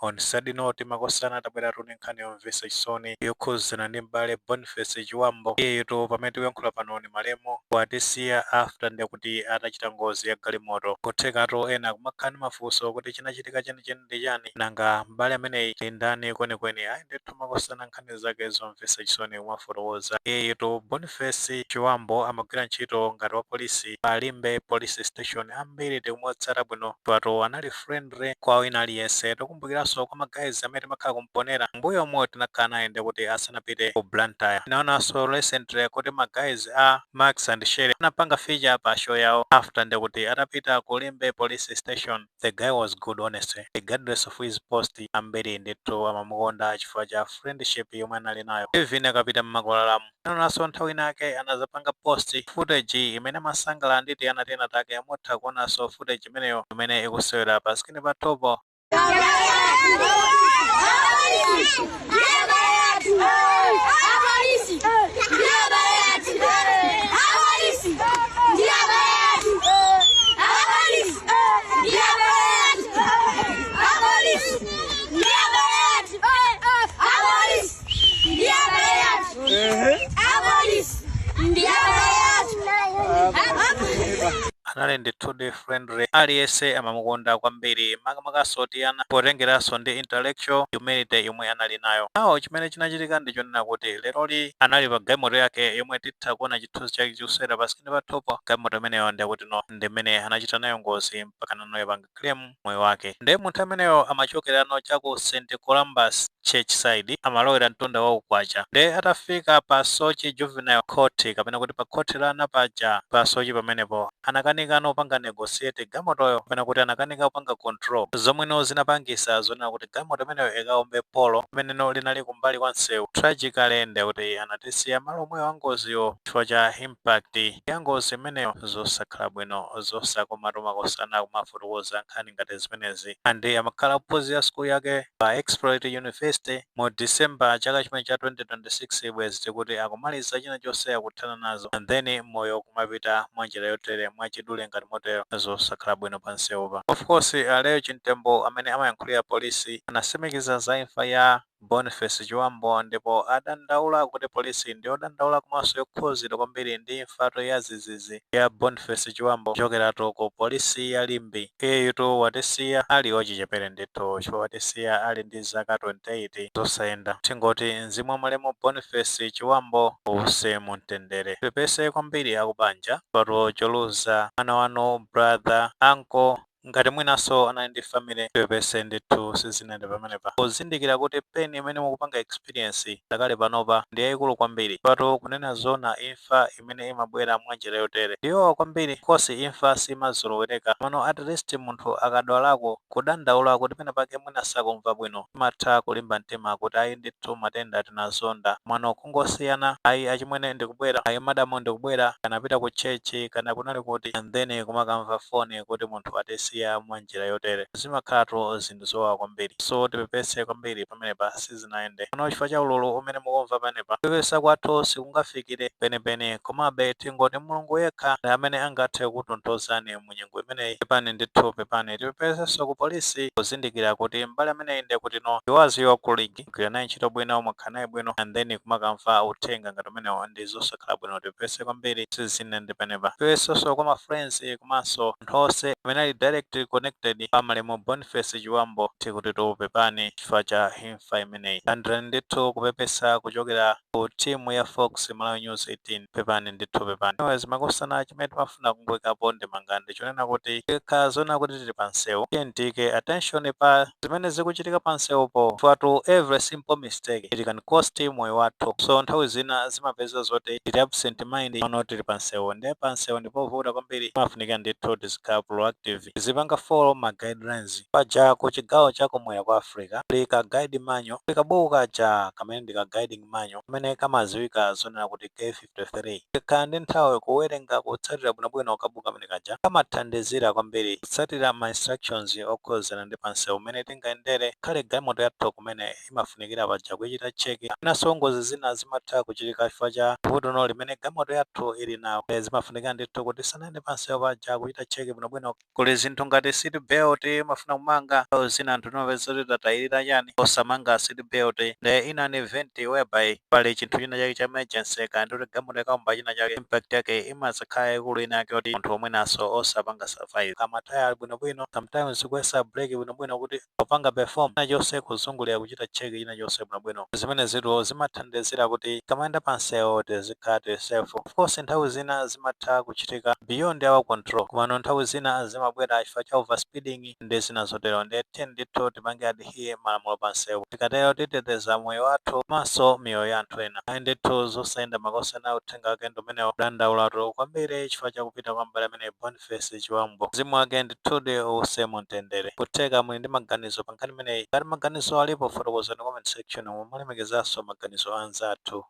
on Saturday note makosana tabwera tuni nkhani yomvetsa chisoni yokhuzana ndi m'bale Boniface Chiwambo. Iyetu pamene tikuyankhula pano ni malemo watisiya after ndekuti atachita ngozi ya galimoto. Kuthekatu ena kumakhala ndi mafunso kuti chinachitika chenicheni ndi chani, nanga m'bale ameneyi ndi ndani kwenikweni. Ayi ndithu makosana nkhani zake zomvetsa chisoni kumafotokoza. Iyetu Boniface Chiwambo amagwira ntchito ngati wa polisi pa Limbe Police Station. Ambiri tikumotsata bwino patu anali friendly kwa wina aliyense. Tikumbukiranso kwa magayizi amene timakhala kumponera mbuyo omwe tinakhala naye ndekuti asanapite ku Blantyre. Tinaonanso recently kuti magayizi a Max and Sherry anapanga feature pa show yawo after ndekuti atapita ku Limbe Police Station. The guy was good honestly, regardless of his post. Ambiri ndithu amamukonda chifukwa cha friendship yomwe anali nayo. Even akapita mmakolalamu tinaonanso nthawi inake anazapanga post footage imene masangala nditi anatena take amutha kuonanso footage imeneyo imene ikusewera pa skini pa topo. Anali ndithu friendly, aliyense amamukonda kwambiri makamakasotiyana potengeranso ndi intellectual humility yomwe anali nayo. Awo chimene chinachitika ndichonena kuti leroli anali pa galimoto yake yomwe titha kuona chithunzi chake chikusewera pa skini pa topo. Galimoto imeneyo ndikuti no ndi mmene anachita nayo ngozi mpaka nanoyo panga claim moyo wake. Ndiye munthu ameneyo amachokerano chaku St Columbus Church side amalowera mtunda wa ukwacha. Ndiye atafika pa Sochi Juvenile Court kapena kuti pa khoti la Napaja pa Sochi pamenepo anakanika opanga negotiate galimotoyo kapena kuti anakanika opanga control zomweno zinapangisa zonena kuti galimoto imeneyo ikaombe polo imeneno linali kumbali kwa msewu. Tragically ndekuti anatisiya malo omwe wa ngoziyo chifukwa cha impact ya ngozi imeneyo zosakhala bwino zosakomatu makosana kumafotokoza nkhani ngati zimenezi. Andi amakhala kuphunzira school yake pa Exploit University mu December chaka chimene cha 2026 bwezi tikuti akumaliza china chonse akuthana nazo and then moyo kumapita mwanjira yotere mwachidule ngati motero zosakhala bwino pa nsewupa. Of course Leo Chintembo amene amayankhulira polisi anasimikiza za imfa ya Boniface Chiwambo ndipo adandaula kuti polisi ndi odandaula komanso yokhuzidwa kwambiri ndi imfato ya zizizi ya Boniface Chiwambo kuchokeratu ku polisi ya Limbe. Iyetu watisiya ali ochichepere ndithu chifukwa watisiya ali ndi zaka 28 zosayenda. Tingoti mzimu wa malemo Boniface Chiwambo uwuse mumtendere. Pepese kwambiri akubanja patu choluza mwana wanu brother uncle ngati mwinaso anali ndi family pepese ndithu sizinende pamenepa. Kuzindikira kuti peni imene mukupanga experience dakale panopa ndi yayikulu kwambiri patu kunena zona imfa imene imabwera mwanjira yotere ndiyo kwambiri. Kosi imfa simazolowereka mano at least munthu akadwalako kudandaula kuti pena pake mwina sakumva bwino imatha kulimba mtima kuti ayi ndithu matenda tinazonda mwano kungosiyana ayi achimwene ndikubwera ayi madamu ndikubwera kana pita ku chechi kana kunali kuti and then kumakamva foni kuti munthu atisiya mwanjira yotere zimakhalatu zinthu zowawa kwambiri. So tipepese kwambiri pamenepa sizinayende ano chifukwa cha ululu umene mukumva panepa. Kupepesa kwathu sikungafikire penepene komabe tingoti Mulungu yekha ndi amene angathe kutonthozani mu nyengo imeneyi. Pepani ndithu pepani tipepesenso ku polisi kuzindikira kuti mbali ameneyi ndekuti no iwazi wa kuligi kugwira naye ntchito bwino umakhala naye bwino and then kumakamva uthenga ngati umenewo ndi zosakhala bwino. Tipepese kwambiri sizinende penepa. Tipepesenso kwa ma friends komanso anthu onse amene ali direct connected pa malemo Boniface Chiwambo tikuti tupepani chifukwa cha imfa imeneyi. Landirani ndithu kupepesa kuchokera ku timu ya Fox Malawi News 18. Pepani ndithu pepani. Anyways makosana chimene timafuna kumbwekapo ndi mangandi chonena kuti tikakhala zona kuti tili pa nsewu tiyentike attention pa zimene zikuchitika pa nsewupo fatu every simple mistake it can cost moyo wathu. So nthawi zina zimapeza zoti tili absent mind pano tili pa nsewu ndi pa nsewu ndipovuta kwambiri. Mafunika ndithu tizikhala proactive tizipanga follow ma guidelines paja ku chigawo chakumwera kwa Africa lika guide manyo likabuka cha kamene ndika guiding manyo kamene kamaziwika zonena kuti K53 ikhala ndi nthawi kuwerenga kutsatira bwinobwino kabuka kamene kaja kamathandizira kwambiri kutsatira ma instructions okhuzana ndi pa nsewu umene tingayendere khale galimoto yathu kumene imafunikira paja kuchita cheki. Inaso ngozi zina zimatha kuchitika chifukwa cha vuto limene galimoto yathu ili nawo zimafunika ndithu kuti sanayende pa nsewu paja kuchita cheki bwinobwino kuli zinthu ngati seat belt mafuna kumanga zina anthu timapeza kuti tatayirira chani osamanga seat belt nde inani event whereby pali chinthu china chake cha emergency kandi kuti galimoto ikaumba china chake impact yake imazikhala yaikulu ina yake kuti munthu omwenaso osapanga survive. Kamataya ali bwinobwino sometimes kuyesa break bwinobwino kuti popanga perform china chonse kuzungulira kuchita check china chonse bwinobwino zimene zito zimathandizira kuti kamayenda pansewo tizikhala tili safe. Of course nthawi zina zimatha kuchitika beyond our control komano nthawi zina zimabwera chifukwa cha overspeeding ndi zina zotero ndi ndithu tipange adhere malamulo pansewu tikatero titeteza moyo wathu komanso miyoyo ya anthu ena. Ayi ndithu zosayenda makosa nawo uthenga wake ndi umenewo dandaulatu kwambiri chifukwa chakupita kwa mbali amene Boniface Chiwambo mzimu wake ndithudi uwuse mumtendere. Kutheka muli ndi maganizo pa nkhani imeneyi ngati maganizo alipo fotokozani comment section mulemekezanso maganizo anzathu.